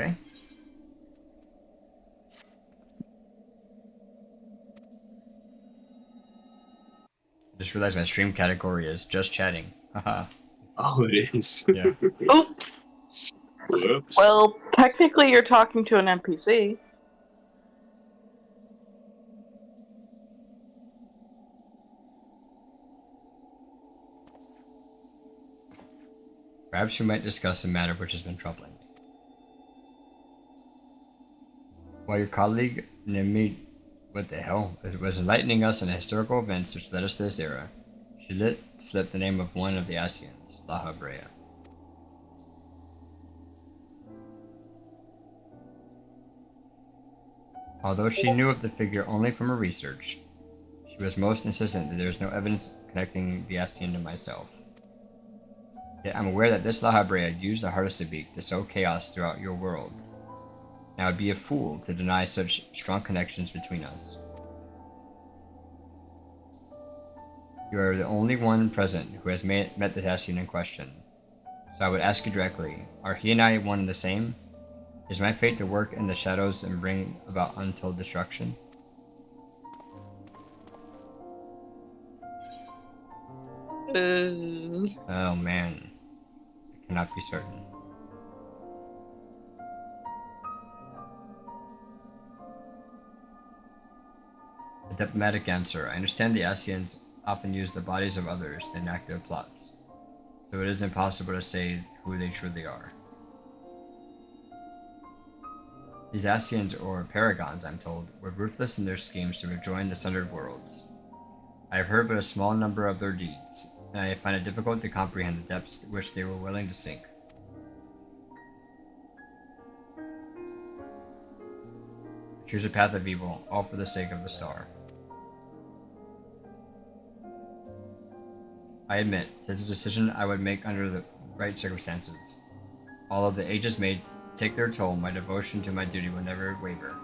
Okay. Just realized my stream category is just chatting. Haha. Oh, it is. Yeah. Oops. Whoops. Well, technically you're talking to an NPC. Perhaps we might discuss a matter which has been troubling me. While your colleague Nimi, what the hell, was enlightening us on the historical events which led us to this era, she let slip the name of one of the Asians, La Habrea. Although she knew of the figure only from her research, she was most insistent that there is no evidence connecting the Asian to myself. Yet I'm aware that this La Habrea used the Heart of Sabik to sow chaos throughout your world. And I would be a fool to deny such strong connections between us. You are the only one present who has met the Asian in question. So I would ask you directly, are he and I one and the same? Is my fate to work in the shadows and bring about untold destruction? Oh man, I cannot be certain. A diplomatic answer. I understand the Asians often use the bodies of others to enact their plots, so it is impossible to say who they truly are. These Asians, or Paragons, I'm told, were ruthless in their schemes to rejoin the Sundered Worlds. I have heard but a small number of their deeds, and I find it difficult to comprehend the depths to which they were willing to sink. Choose a path of evil, all for the sake of the star. I admit, 'tis a decision I would make under the right circumstances. All of the ages may take their toll, my devotion to my duty will never waver.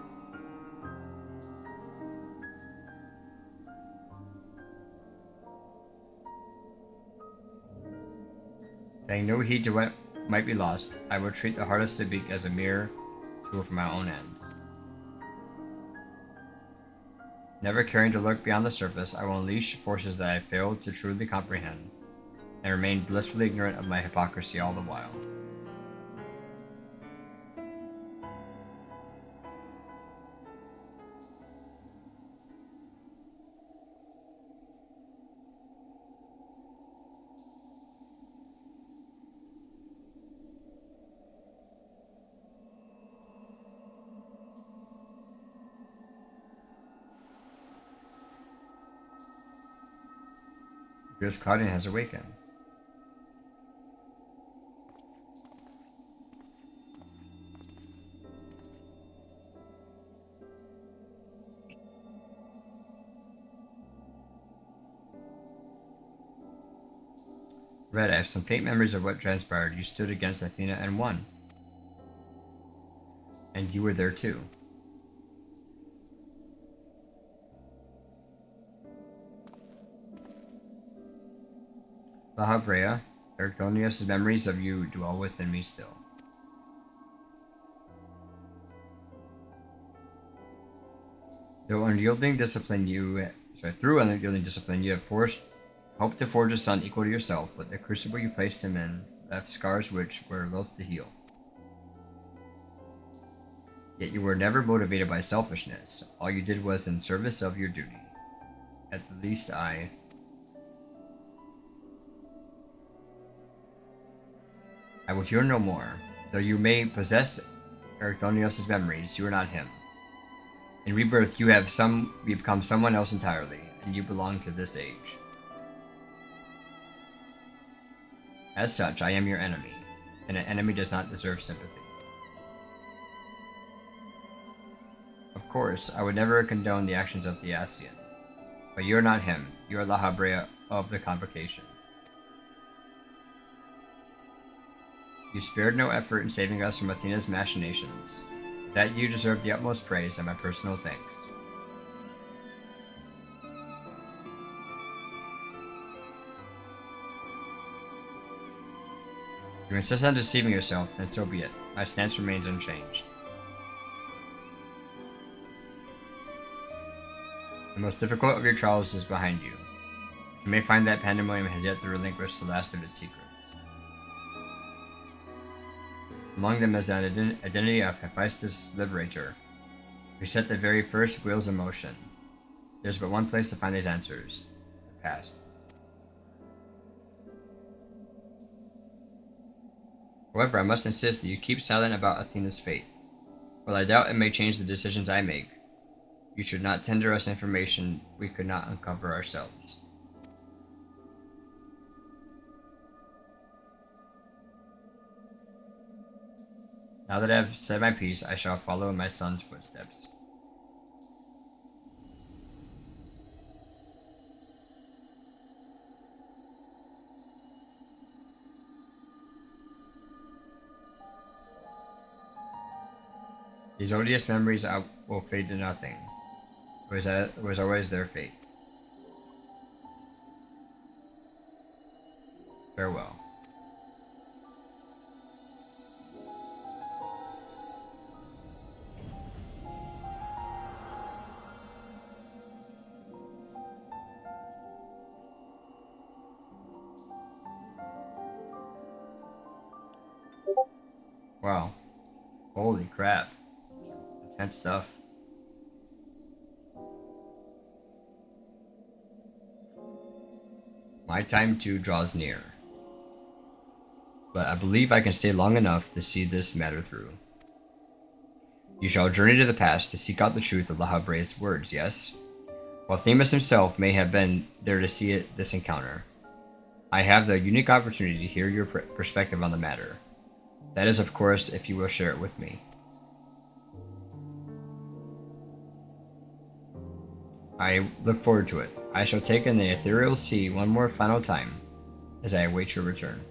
Paying no heed to what might be lost, I will treat the heart of Sabik as a mere tool for my own ends. Never caring to look beyond the surface, I will unleash forces that I failed to truly comprehend, and remain blissfully ignorant of my hypocrisy all the while. Here's Claudian has awakened. Red, I have some faint memories of what transpired. You stood against Athena and won. And you were there too. La Habrea, Ericthonius' memories of you dwell within me still. Through unyielding discipline you have hoped to forge a son equal to yourself, but the crucible you placed him in left scars which were loath to heal. Yet you were never motivated by selfishness. All you did was in service of your duty. At the least I will hear no more. Though you may possess Ericthonius' memories, you are not him. In rebirth, you become someone else entirely, and you belong to this age. As such, I am your enemy, and an enemy does not deserve sympathy. Of course, I would never condone the actions of the Asian, but you are not him. You are La Habrea of the Convocation. You spared no effort in saving us from Athena's machinations. For that you deserve the utmost praise and my personal thanks. If you insist on deceiving yourself, then so be it. My stance remains unchanged. The most difficult of your trials is behind you. You may find that Pandemonium has yet to relinquish the last of its secrets. Among them is the identity of Hephaestus' liberator, who set the very first wheels in motion. There's but one place to find these answers: the past. However, I must insist that you keep silent about Athena's fate. While I doubt it may change the decisions I make, you should not tender us information we could not uncover ourselves. Now that I have said my piece, I shall follow in my son's footsteps. These odious memories will fade to nothing. It was always their fate. Farewell. Wow. Holy crap. Intense stuff. My time too draws near. But I believe I can stay long enough to see this matter through. You shall journey to the past to seek out the truth of La Habre's words, yes? While Themis himself may have been there to see this encounter, I have the unique opportunity to hear your perspective on the matter. That is, of course, if you will share it with me. I look forward to it. I shall take in the ethereal sea one more final time as I await your return.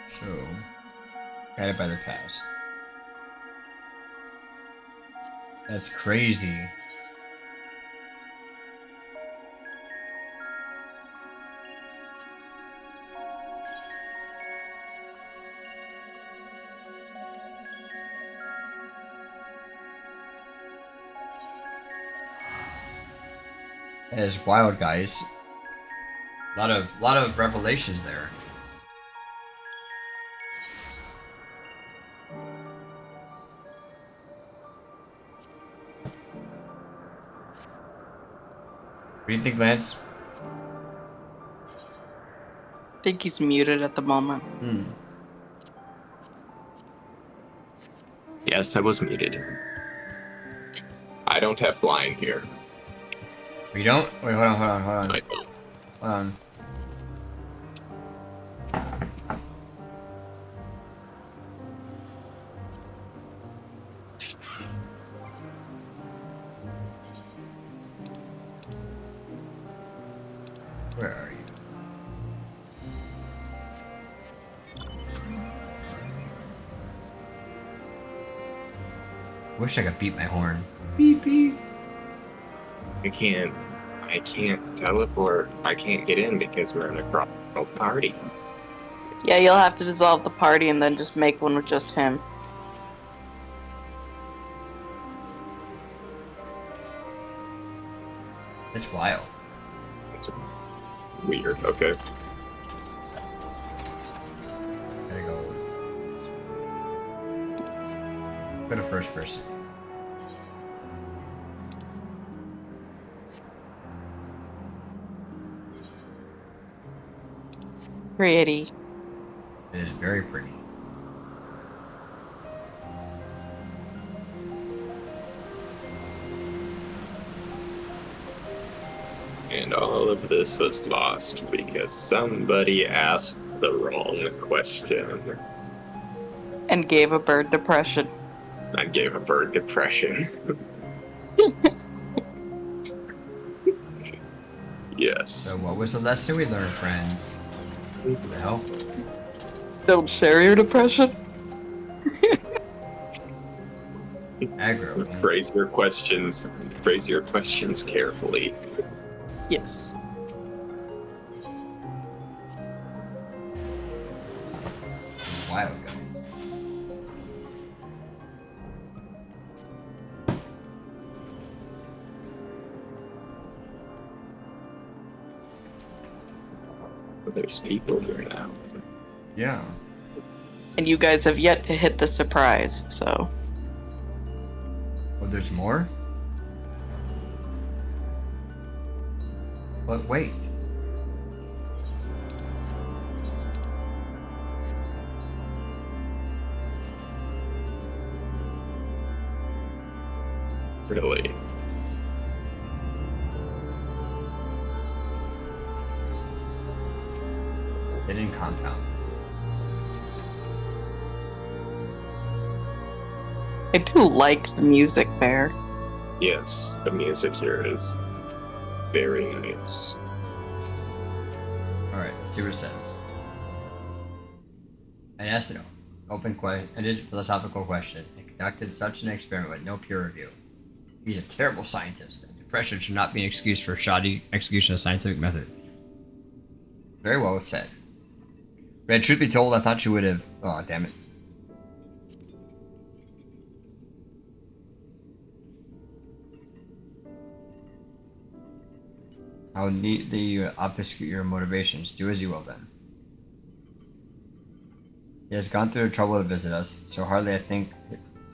So, guided by the past. That's crazy. That is wild, guys. A lot of revelations there. What do you think, Lance? I think he's muted at the moment. Yes, I was muted. I don't have flying here. We don't? Wait, hold on. I don't. Hold on. Where are you? Wish I could beat my horn. Beep beep. I can't teleport. I can't get in because we're in a crowd party. Yeah, you'll have to dissolve the party and then just make one with just him. It's wild. It's weird. Okay. Gotta go. Let's go to first person. Pretty. It is very pretty. And all of this was lost because somebody asked the wrong question. And gave a bird depression. I gave a bird depression. Yes. So what was the lesson we learned, friends? What the hell? Don't share your depression. Aggro. Man. Phrase your questions carefully. Yes. Wild guys. But there's people here now. Yeah. And you guys have yet to hit the surprise, so. Oh, there's more? But wait. Really? Hidden compound. I do like the music there. Yes, the music here is very nice. Alright, let's see what it says. I asked an ended philosophical question and conducted such an experiment with no peer review. He's a terrible scientist, and depression should not be an excuse for shoddy execution of scientific method. Very well said. But truth be told, I thought you would have. Oh, damn it. How neatly you obfuscate your motivations. Do as you will then. He has gone through the trouble to visit us, so hardly I think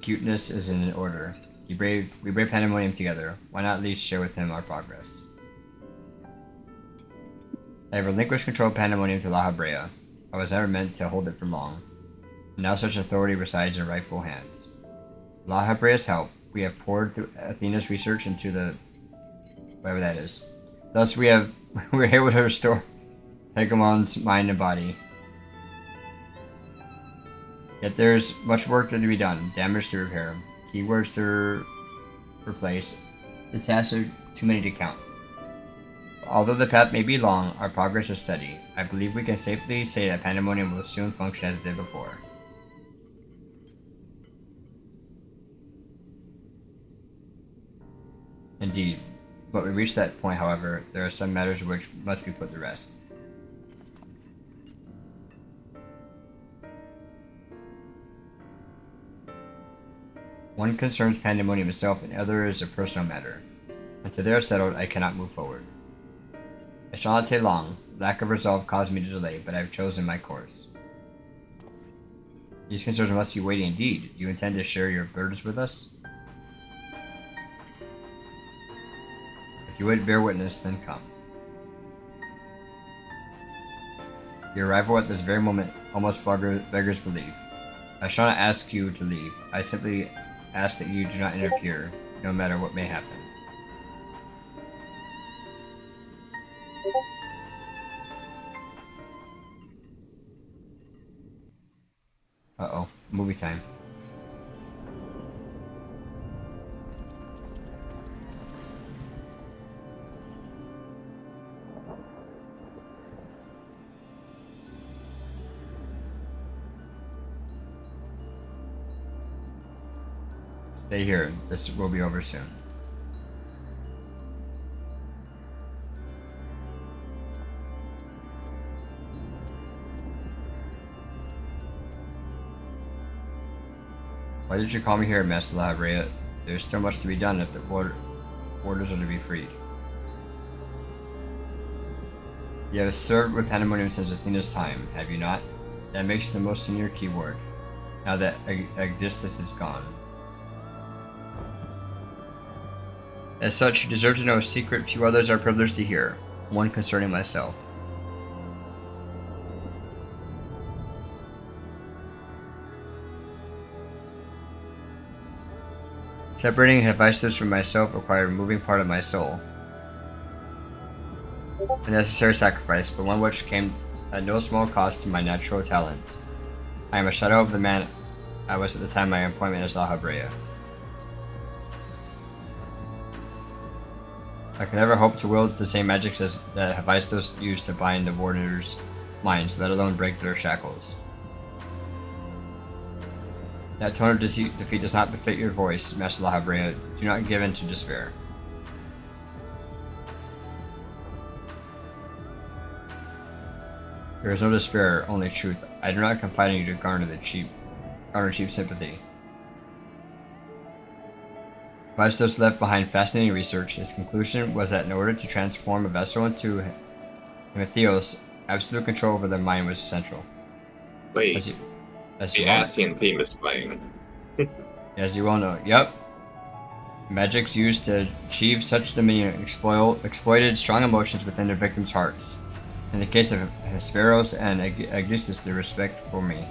cuteness is in order. We brave pandemonium together. Why not at least share with him our progress? I have relinquished control of pandemonium to La Habrea. I was never meant to hold it for long. And now such authority resides in rightful hands. La Habrea's help, we have poured through Athena's research into the whatever that is. Thus we're able to restore Hegemon's mind and body. Yet there's much work to be done, damage to repair, keywords to replace. The tasks are too many to count. Although the path may be long, our progress is steady. I believe we can safely say that Pandemonium will soon function as it did before. Indeed. But we reach that point, however, there are some matters which must be put to rest. One concerns Pandemonium itself, and the other is a personal matter. Until they are settled, I cannot move forward. It shall not take long. Lack of resolve caused me to delay, but I have chosen my course. These concerns must be weighty indeed. Do you intend to share your burdens with us? If you would bear witness, then come. Your arrival at this very moment almost beggars belief. I shall not ask you to leave. I simply ask that you do not interfere, no matter what may happen. Uh-oh, movie time. Stay here. This will be over soon. Why did you call me here, Master La Habrea? There is still much to be done if the warders are to be freed. You have served with Pandemonium since Athena's time, have you not? That makes you the most senior keyword, now that Agistus is gone. As such, you deserve to know a secret few others are privileged to hear, one concerning myself. Separating Hephaestus from myself required removing part of my soul. A necessary sacrifice, but one which came at no small cost to my natural talents. I am a shadow of the man I was at the time of my appointment as La Habrea. I could never hope to wield the same magics as that Hephaestus used to bind the warriors' minds, let alone break their shackles. That tone of defeat does not befit your voice, Master La Habrea. Do not give in to despair. There is no despair, only truth. I do not confide in you to garner cheap sympathy. Hephaestus left behind fascinating research. His conclusion was that in order to transform a vessel into Hematheos, absolute control over their mind was essential. Wait, As the you well, Ascian theme is playing. as you well know, yep. Magics used to achieve such dominion exploited strong emotions within their victims' hearts. In the case of Hesperos and Augustus, their respect for me.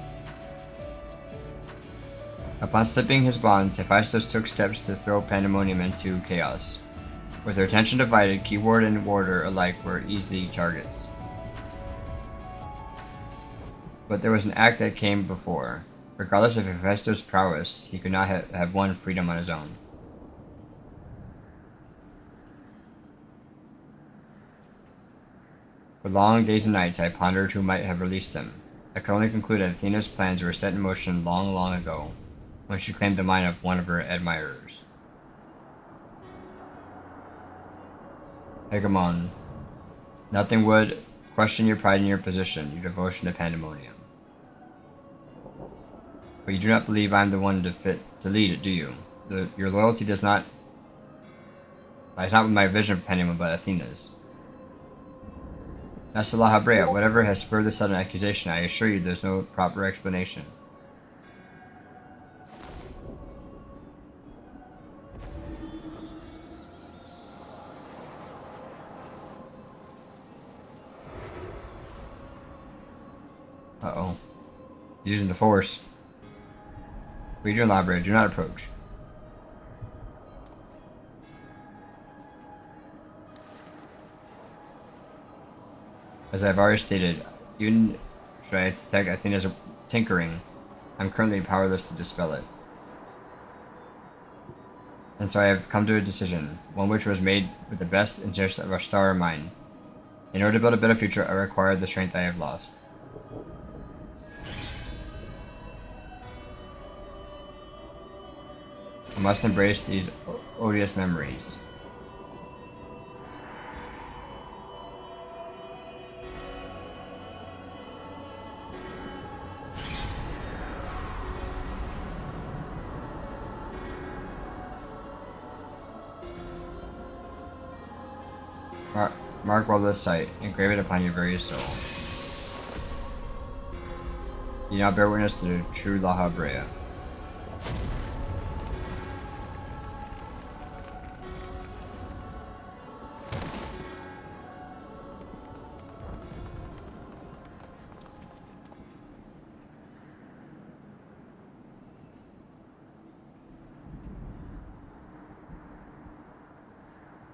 Upon slipping his bonds, Hephaestus took steps to throw pandemonium into chaos. With their attention divided, keyword and warder alike were easy targets. But there was an act that came before. Regardless of Hephaestus' prowess, he could not have won freedom on his own. For long days and nights I pondered who might have released him. I could only conclude that Athena's plans were set in motion long, long ago, when she claimed the mind of one of her admirers. Hegemon, nothing would question your pride in your position, your devotion to pandemonium. But you do not believe I am the one to lead it, do you? Your loyalty lies not with my vision of pandemonium, but Athena's. Master La Habrea, whatever has spurred the sudden accusation, I assure you there's no proper explanation. Uh-oh. He's using the force. Read your library, do not approach. As I've already stated, even should I detect Athena's tinkering, I'm currently powerless to dispel it. And so I have come to a decision, one which was made with the best interests of our star in mind. In order to build a better future, I require the strength I have lost. I must embrace these odious memories. Mark well this sight, engrave it upon your very soul. You now bear witness to the true La Habrea.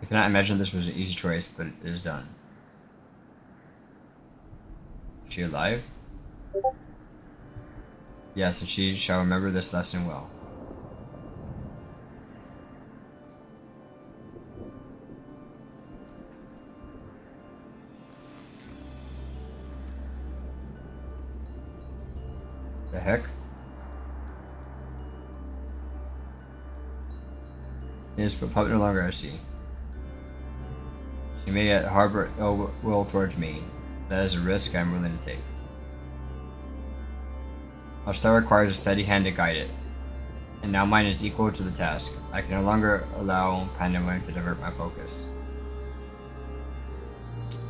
I cannot imagine this was an easy choice, but it is done. Is she alive? Yes, and she shall remember this lesson well. The heck? Yes, but puppet no longer I see. She may yet harbor ill will towards me. That is a risk I am willing to take. Our star requires a steady hand to guide it, and now mine is equal to the task. I can no longer allow pandemonium to divert my focus.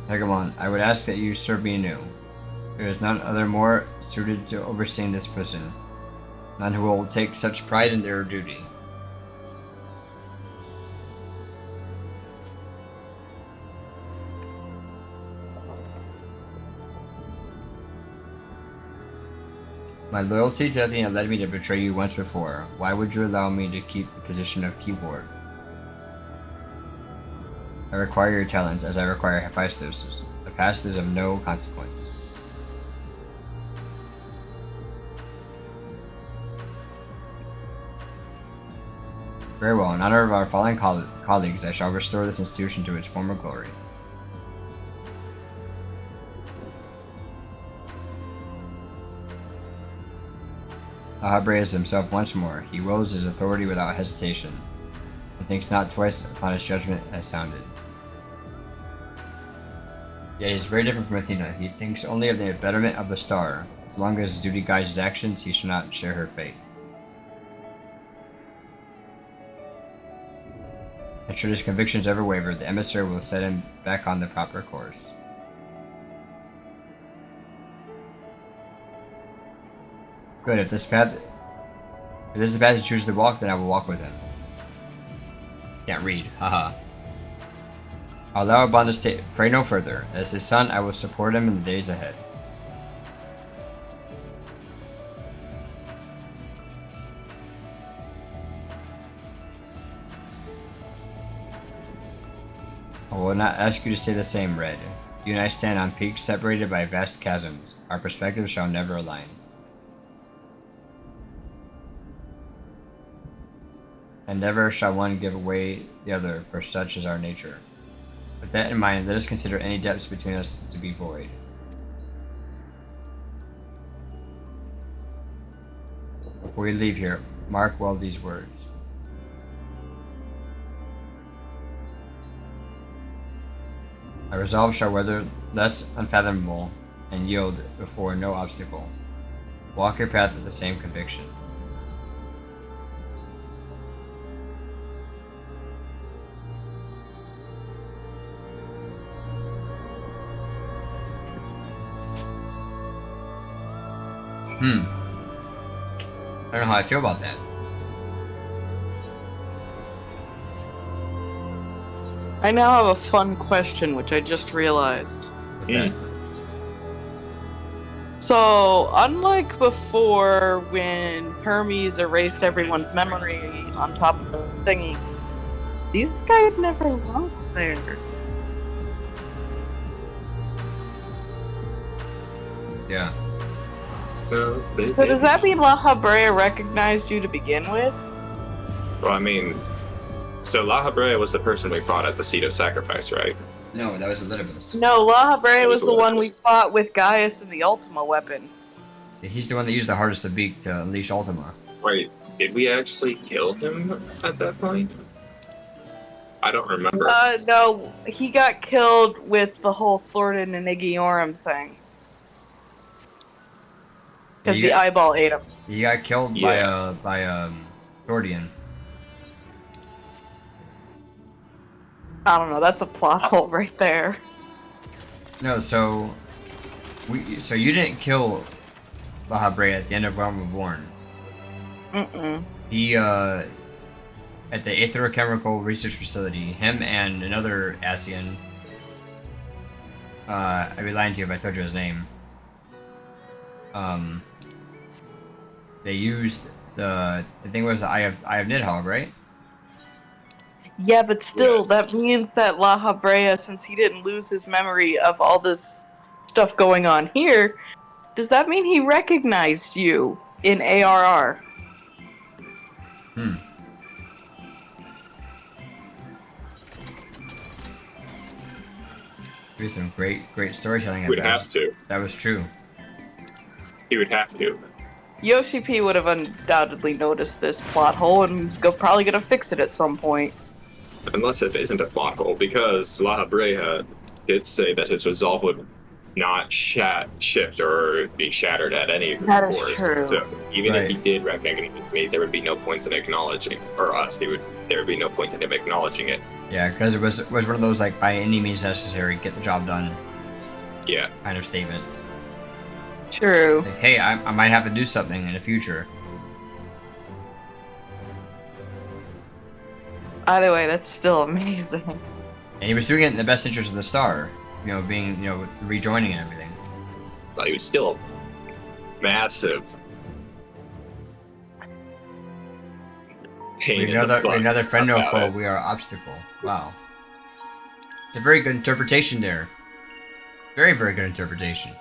Hegemon, I would ask that you serve me anew. There is none other more suited to overseeing this prison, none who will take such pride in their duty. My loyalty to Athena led me to betray you once before. Why would you allow me to keep the position of keyboard? I require your talents as I require Hephaestus'. The past is of no consequence. Very well. In honor of our fallen colleagues, I shall restore this institution to its former glory. La Habrea is himself once more. He wields his authority without hesitation, and thinks not twice upon his judgment has sounded. Yet he is very different from Athena. He thinks only of the betterment of the star. As long as his duty guides his actions, he shall not share her fate. And should his convictions ever waver, the emissary will set him back on the proper course. Good, if this is the path he chooses to walk, then I will walk with him. Can't read, haha. I'll allow upon this fray no further. As his son, I will support him in the days ahead. I will not ask you to stay the same, Red. You and I stand on peaks separated by vast chasms. Our perspectives shall never align. And never shall one give away the other, for such is our nature. With that in mind, let us consider any depths between us to be void. Before you leave here, mark well these words. My resolve shall weather less unfathomable and yield before no obstacle. Walk your path with the same conviction. I don't know how I feel about that. I now have a fun question, which I just realized. What's that? So, unlike before when Hermes erased everyone's memory on top of the thingy, these guys never lost theirs. Yeah. No, So does that mean La Habrea recognized you to begin with? Well, I mean, so La Habrea was the person we fought at the Seat of Sacrifice, right? No, that was Elidibus. No, La Habrea was the one we Elidibus. fought with Gaius and the Ultima weapon. He's the one that used the hardest of beak to unleash Ultima. Wait, did we actually kill him at that point? I don't remember. No, he got killed with the whole Thornton and Igiorum thing. Because the eyeball ate him. He got killed by Thordian. I don't know, that's a plot hole right there. No, so you didn't kill La Habrea at the end of Realm Reborn. He at the Aetherochemical Research Facility, him and another Asian. I'd be lying to you if I told you his name. They used I think it was the Eye of Nidhogg, right? Yeah, but still, that means that La Habrea, since he didn't lose his memory of all this stuff going on here, does that mean he recognized you in ARR? There's some great storytelling. He would have to. That was true. He would have to. Yoshi P would have undoubtedly noticed this plot hole and is probably gonna fix it at some point. Unless it isn't a plot hole, because La Habrea did say that his resolve would not shift or be shattered at any That is course. true. So even Right. if he did recognize me, there would be no point in acknowledging, or us, there would be no point in him acknowledging it. Yeah, because it was one of those like by any means necessary, get the job done Yeah. kind of statements. True. Like, hey, I might have to do something in the future. Either way, that's still amazing. And he was doing it in the best interest of the star. You know, being, you know, rejoining and everything. But he was still massive. Pain in the butt. Another friend no about foe, it. we are obstacle. Wow. It's a very good interpretation there. Very, very good interpretation.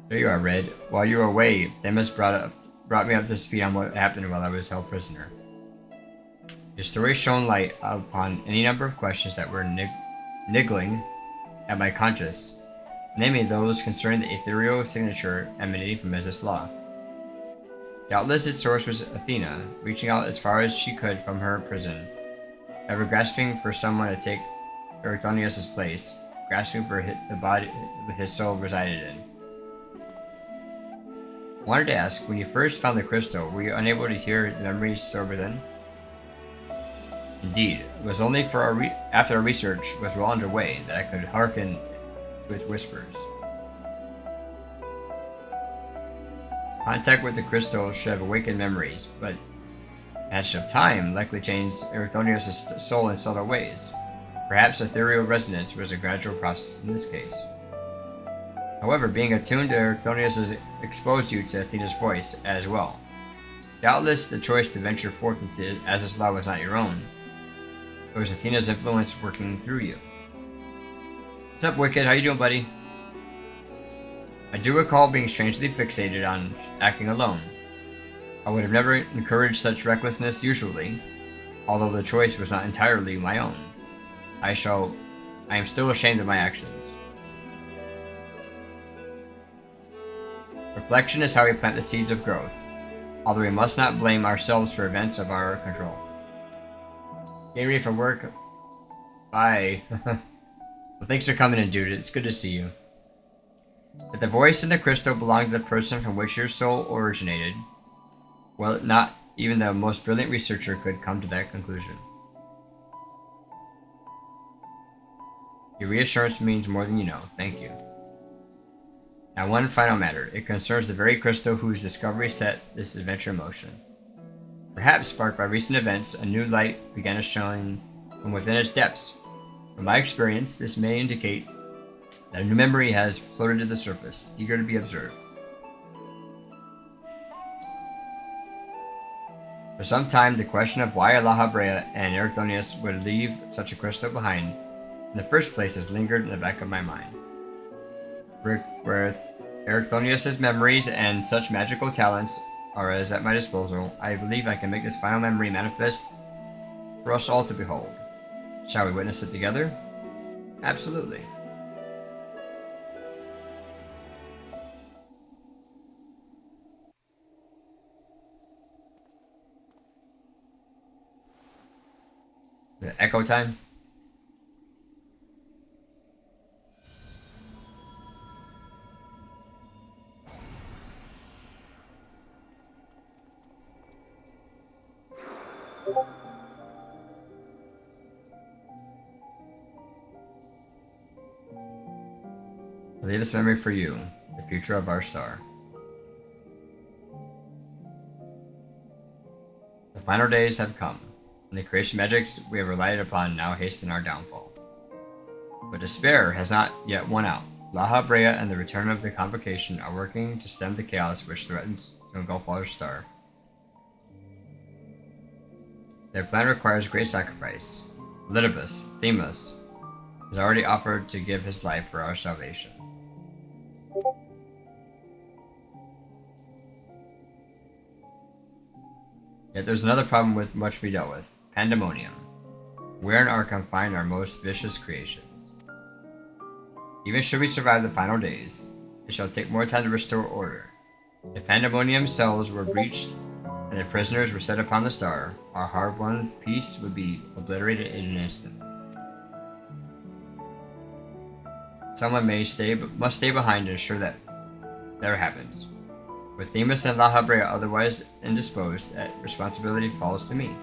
There you are, Red. While you were away, Themis brought me up to speed on what happened while I was held prisoner. Your story shone light upon any number of questions that were niggling at my conscience, namely those concerning the ethereal signature emanating from Mrs. Law. Doubtless its source was Athena, reaching out as far as she could from her prison, ever grasping for someone to take Erythonius' place, grasping for the body his soul resided in. I wanted to ask, when you first found the crystal, were you unable to hear the memories stored within? Indeed, it was only for after our research was well underway that I could hearken to its whispers. Contact with the crystal should have awakened memories, but passage of time likely changed Erythonius' soul in subtle ways. Perhaps ethereal resonance was a gradual process in this case. However, being attuned to Erythonius exposed you to Athena's voice as well. Doubtless the choice to venture forth into Aziz's law was not your own. It was Athena's influence working through you. What's up, Wicked? How you doing, buddy? I do recall being strangely fixated on acting alone. I would have never encouraged such recklessness usually, although the choice was not entirely my own. I am still ashamed of my actions. Reflection is how we plant the seeds of growth, although we must not blame ourselves for events of our control. Getting ready for work? Bye. Well, thanks for coming in, dude. It's good to see you. If the voice in the crystal belonged to the person from which your soul originated, well, not even the most brilliant researcher could come to that conclusion. Your reassurance means more than you know. Thank you. Now, one final matter. It concerns the very crystal whose discovery set this adventure in motion. Perhaps sparked by recent events, a new light began to shine from within its depths. From my experience, this may indicate that a new memory has floated to the surface, eager to be observed. For some time, the question of why La Habrea and Erythonius would leave such a crystal behind in the first place has lingered in the back of my mind. Where Erythonius' memories and such magical talents are as at my disposal, I believe I can make this final memory manifest for us all to behold. Shall we witness it together? Absolutely. The echo time? The latest memory for you, the future of our star. The final days have come, and the creation magics we have relied upon now hasten our downfall. But despair has not yet won out. La Habrea and the return of the Convocation are working to stem the chaos which threatens to engulf our star. Their plan requires great sacrifice. Litibus, Themis, has already offered to give his life for our salvation. Yet there's another problem with much we dealt with: pandemonium. Wherein are confined our most vicious creations. Even should we survive the final days, it shall take more time to restore order. If pandemonium cells were breached and the prisoners were set upon the star, our hard-won peace would be obliterated in an instant. Someone must stay behind to ensure that never happens. With Themis and La Habrea otherwise indisposed, that responsibility falls to me.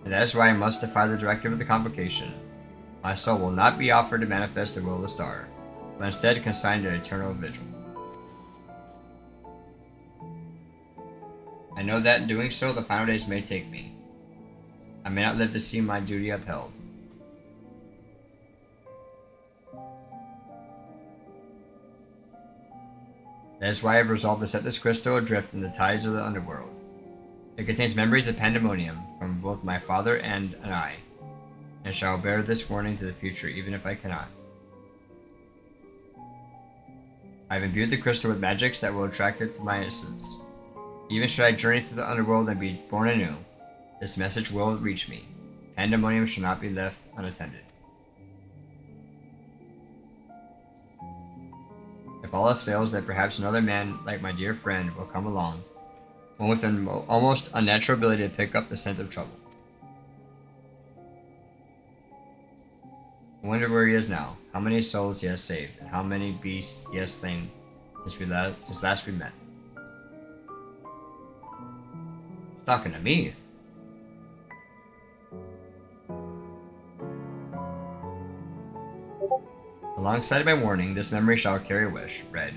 And that is why I must defy the directive of the Convocation. My soul will not be offered to manifest the will of the star, but instead consigned to eternal vigil. I know that in doing so, the final days may take me. I may not live to see my duty upheld. That is why I have resolved to set this crystal adrift in the tides of the underworld. It contains memories of pandemonium from both my father and I shall bear this warning to the future even if I cannot. I've imbued the crystal with magics that will attract it to my essence. Even should I journey through the underworld and be born anew, this message will reach me. Pandemonium shall not be left unattended. If all else fails, then perhaps another man like my dear friend will come along, one with an almost unnatural ability to pick up the scent of trouble. I wonder where he is now, how many souls he has saved, and how many beasts he has slain since last we met. He's talking to me. Alongside my warning, this memory shall carry a wish. Read.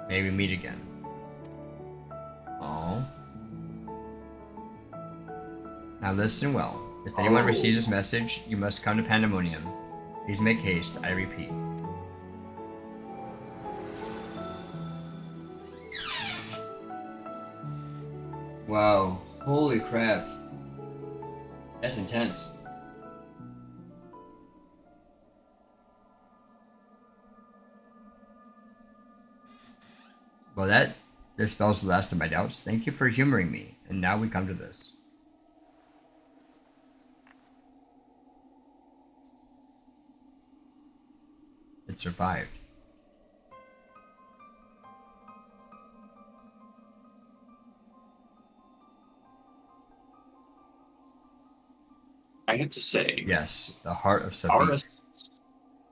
May we meet again. Oh. Now listen well. If anyone receives this message, you must come to Pandemonium. Please make haste, I repeat. Wow. Holy crap. That's intense. Well, that dispels the last of my doubts. Thank you for humoring me. And now we come to this. It survived. I have to say, Yes, the heart of Sabine.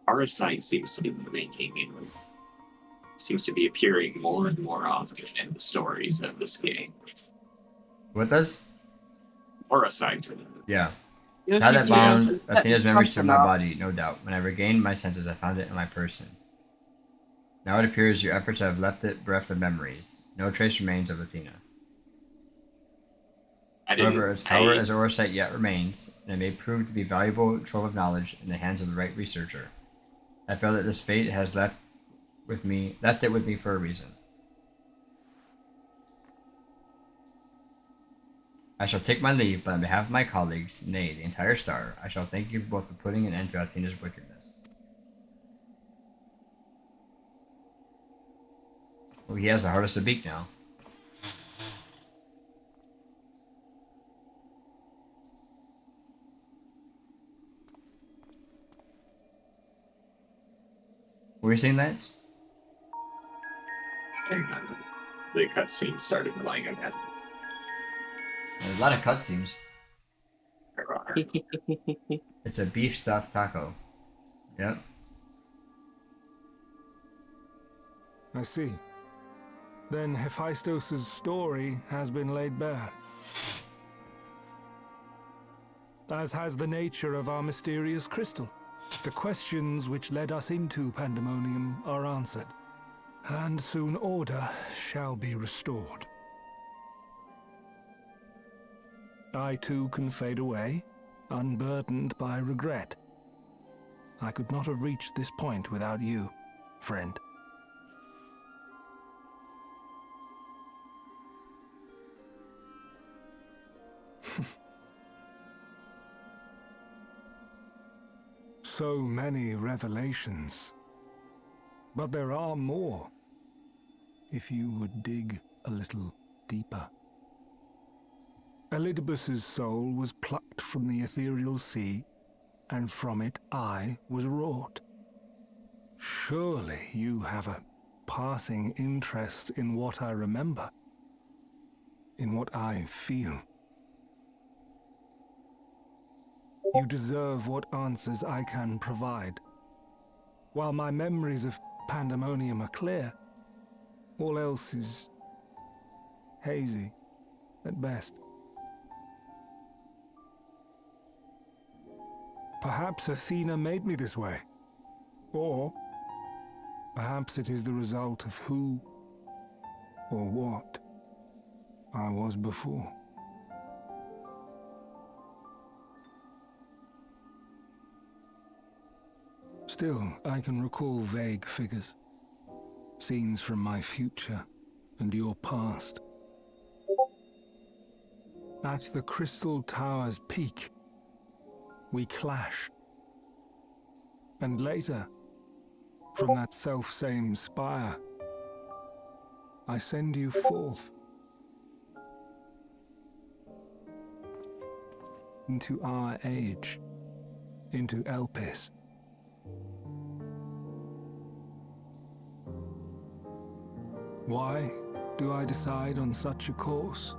our site seems to be seems to be appearing more and more often in the stories of this game. What does? Parasite. Yeah. Yoshi How that too. bound Is that Athena's memories to something my off? body, no doubt. When I regained my senses, I found it in my person. Now it appears your efforts have left it bereft of memories. No trace remains of Athena. However, its power as Eorzea yet remains, and it may prove to be valuable trove of knowledge in the hands of the right researcher. I feel that this fate has left it with me for a reason. I shall take my leave, but on behalf of my colleagues, nay, the entire star, I shall thank you both for putting an end to Athena's wickedness. Oh, he has the heart of Sabik now. What were you saying, Lance? The cutscene started playing again. There's a lot of cutscenes. It's a beef stuffed taco. Yep. I see. Then Hephaestus' story has been laid bare. As has the nature of our mysterious crystal. The questions which led us into Pandemonium are answered, and soon order shall be restored. I too can fade away, unburdened by regret. I could not have reached this point without you, friend. So many revelations. But there are more, if you would dig a little deeper. Elidibus's soul was plucked from the ethereal sea, and from it I was wrought. Surely you have a passing interest in what I remember, in what I feel. You deserve what answers I can provide. While my memories of Pandemonium are clear, all else is hazy at best. Perhaps Athena made me this way, or perhaps it is the result of who or what I was before. Still, I can recall vague figures, scenes from my future and your past. At the Crystal Tower's peak, we clash. And later, from that self-same spire, I send you forth into our age, into Elpis. Why do I decide on such a course?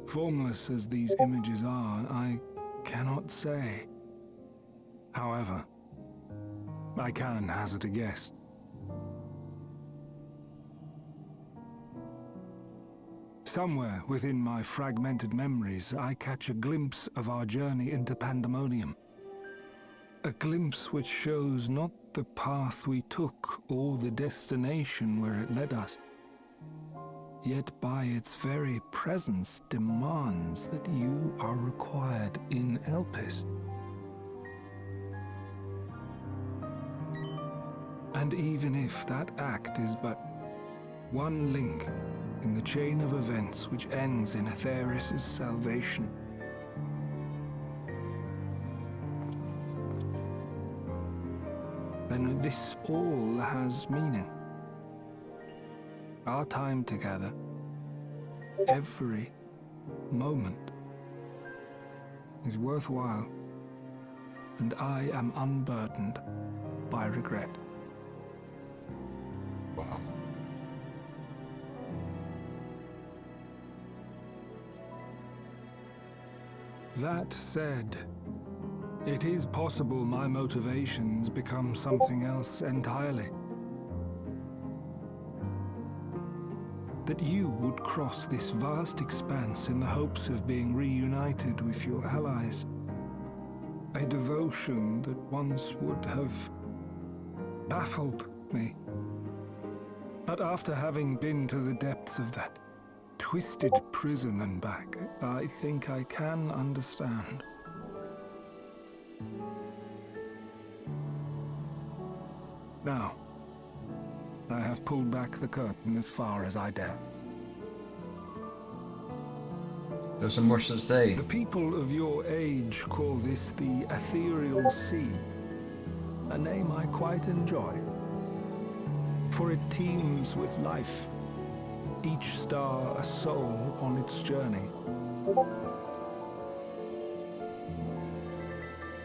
Formless as these images are, I cannot say. However, I can hazard a guess. Somewhere within my fragmented memories, I catch a glimpse of our journey into Pandemonium. A glimpse which shows not the path we took or the destination where it led us, yet by its very presence demands that you are required in Elpis. And even if that act is but one link in the chain of events which ends in Aetheris' salvation, then this all has meaning. Our time together, every moment, is worthwhile, and I am unburdened by regret. Wow. That said, it is possible my motivations become something else entirely. That you would cross this vast expanse in the hopes of being reunited with your allies. A devotion that once would have baffled me. But after having been to the depths of that twisted prison and back, I think I can understand. Now, I have pulled back the curtain as far as I dare. There's some more to say. The people of your age call this the Ethereal Sea, a name I quite enjoy, for it teems with life, each star a soul on its journey.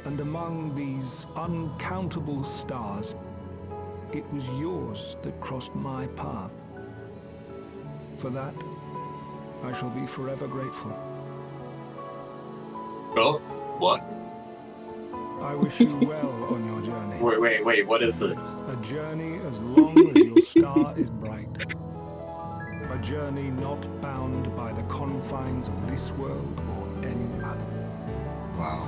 And among these uncountable stars, it was yours that crossed my path. For that, I shall be forever grateful. Well, what? I wish you well on your journey. Wait, what is this? A journey as long as your star is bright. A journey not bound by the confines of this world or any other. Wow.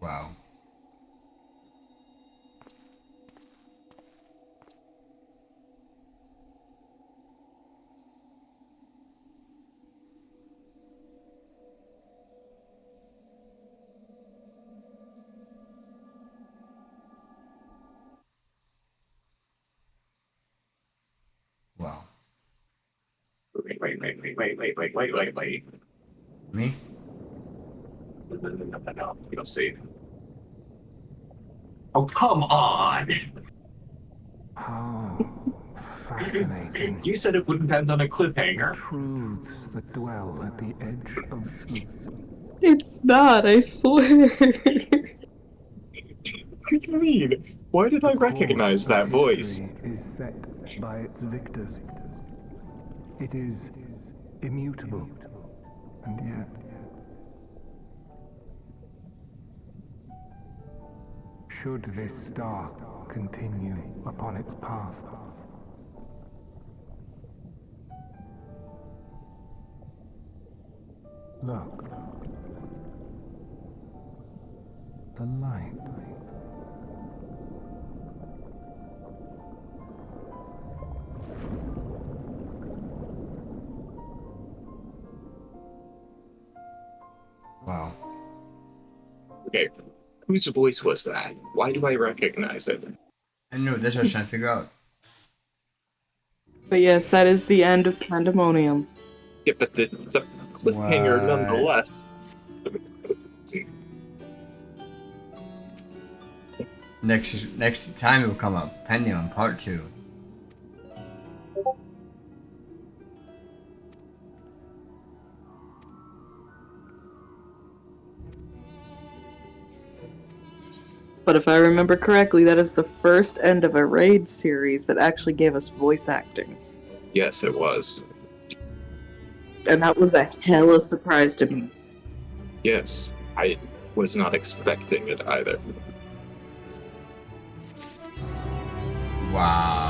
Wow. Wow. Wait. Me? No, you'll see. Oh, come on! How fascinating. You said it wouldn't end on a cliffhanger. Truths that dwell at the edge of sleep. It's not, I swear. What do you mean? Why did I recognize The course that of voice? history is set by its victors. It is immutable, and yet should this star continue upon its path, look, the light. Wow. Okay, Whose voice was that? Why do I recognize it? I know, that's what I was trying to figure out. But yes, that is the end of Pandemonium. Yeah, but it's a cliffhanger What? nonetheless. Next time it will come up. Pendium Part 2. But if I remember correctly, that is the first end of a raid series that actually gave us voice acting. Yes, it was. And that was a hella surprise to me. Yes, I was not expecting it either. Wow.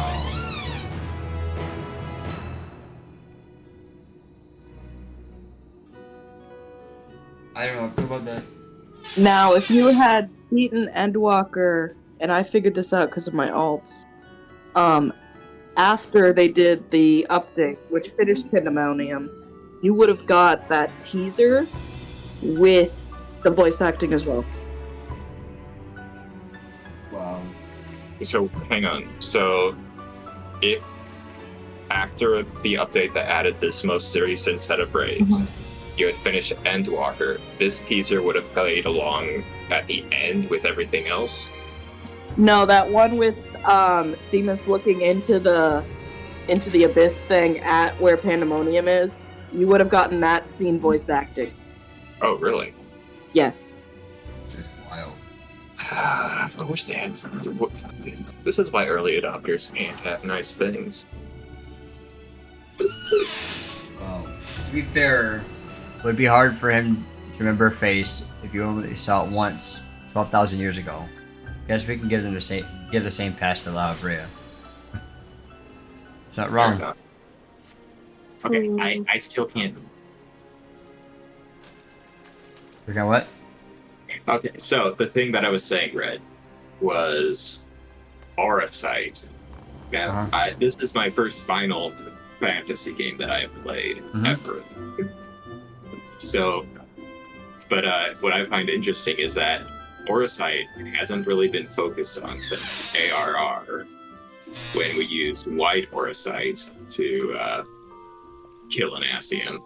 I don't know what I feel about that. Now, if you had beaten Endwalker, and I figured this out because of my alts, after they did the update, which finished Pandemonium, you would have got that teaser with the voice acting as well. Wow. So, hang on. So, if after the update that added this most recent set of raids, you had finished Endwalker, this teaser would have played along at the end with everything else? No, that one with Themis looking into the abyss thing at where Pandemonium is, you would have gotten that scene voice acting. Oh, really? Yes. This is wild. I wish they had. This is why early adopters can't have nice things. Well, to be fair, it would be hard for him to remember a face if you only saw it once 12,000 years ago. Guess we can give the same pass to La Brea. It's not wrong. Okay, I still can't. Look at what? Okay, so the thing that I was saying, Red, was Auracite. Now, this is my first Final Fantasy game that I have played ever. So, but what I find interesting is that Auracite hasn't really been focused on since ARR, when we used white Auracite to kill an Ascian.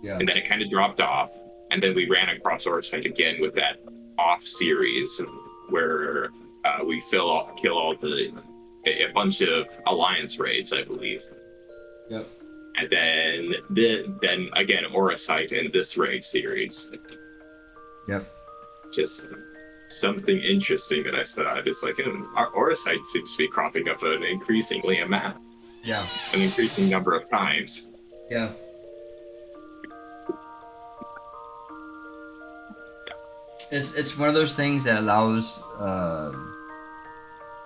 Yeah. And then it kind of dropped off, and then we ran across Auracite again with that off series where we kill all a bunch of Alliance raids, I believe. Yep. And then again Auracite in this raid series. Yep. Just something interesting that I thought is like our Auracite seems to be cropping up an increasingly amount. Yeah. An increasing number of times. Yeah. It's one of those things that allows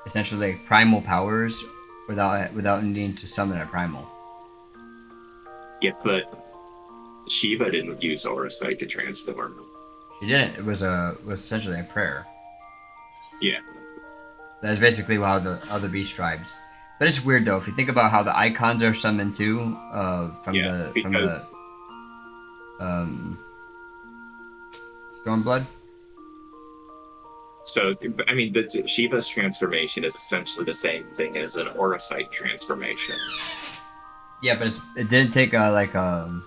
essentially like primal powers without needing to summon a primal. Yeah, but Shiva didn't use Auracite to transform. She didn't. It was essentially a prayer. Yeah. That's basically how the beast tribes. But it's weird though if you think about how the icons are summoned too from the Stormblood. So, I mean, the Shiva's transformation is essentially the same thing as an Auracite transformation. Yeah, but it didn't take like a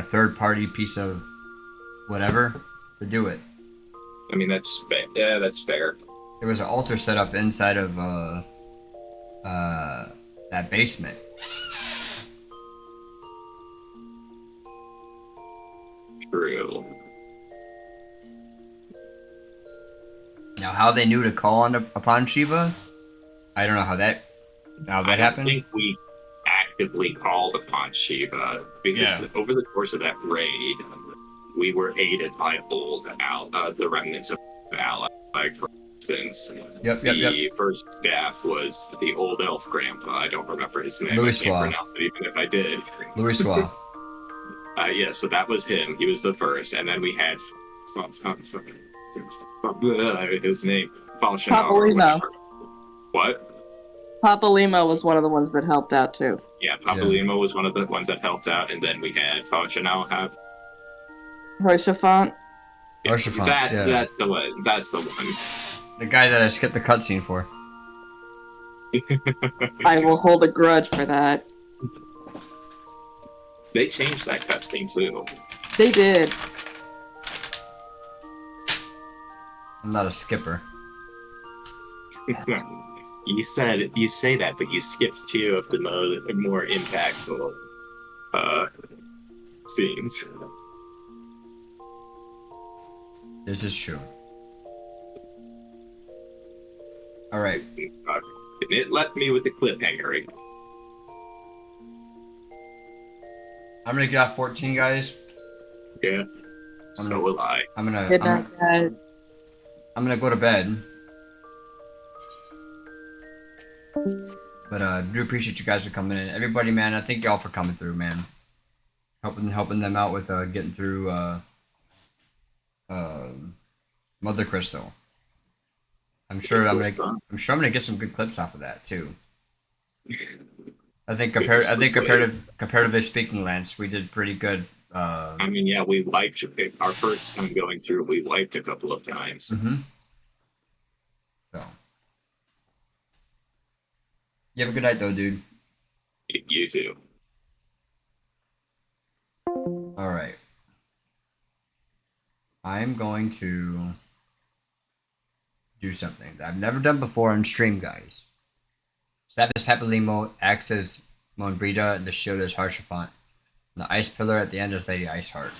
third party piece of whatever to do it. I mean, that's fair. There was an altar set up inside of that basement. True. Now, how they knew to call upon Shiva, I don't know how that happened. I think we actively called upon Shiva because over the course of that raid, we were aided by the remnants of Ally. Like, for instance, the first staff was the old elf grandpa. I don't remember his name. Louis I can't pronounce it even if I did. Louis Soir. Yeah, so that was him. He was the first, and then we had his name, Papalimo. What? Papalimo was one of the ones that helped out too. Yeah, Papalimo was one of the ones that helped out, and then we had Falchanao. Hoshafant. Arshafant, yeah. That's the one. That's the one. The guy that I skipped the cutscene for. I will hold a grudge for that. They changed that cutscene too. They did. I'm not a skipper. You say that, but you skipped two of the more impactful scenes. This is true. Alright. It left me with the cliffhanger. I'm gonna get off 14, guys. Yeah. So will I. Good night, guys. I'm gonna go to bed. But I do appreciate you guys for coming in. Everybody, man, I thank y'all for coming through, man. Helping them out with getting through Mother Crystal. I'm sure I'm gonna get some good clips off of that too. I think comparatively speaking, Lance, we did pretty good. I mean, yeah, we wiped our first time going through. We wiped a couple of times. Mm-hmm. So, you have a good night, though, dude. You too. All right. I'm going to do something that I've never done before on stream, guys. Staff is Papalimo, Axe is Monbrita, the shield is Harshafant. The ice pillar at the end is Lady Iceheart.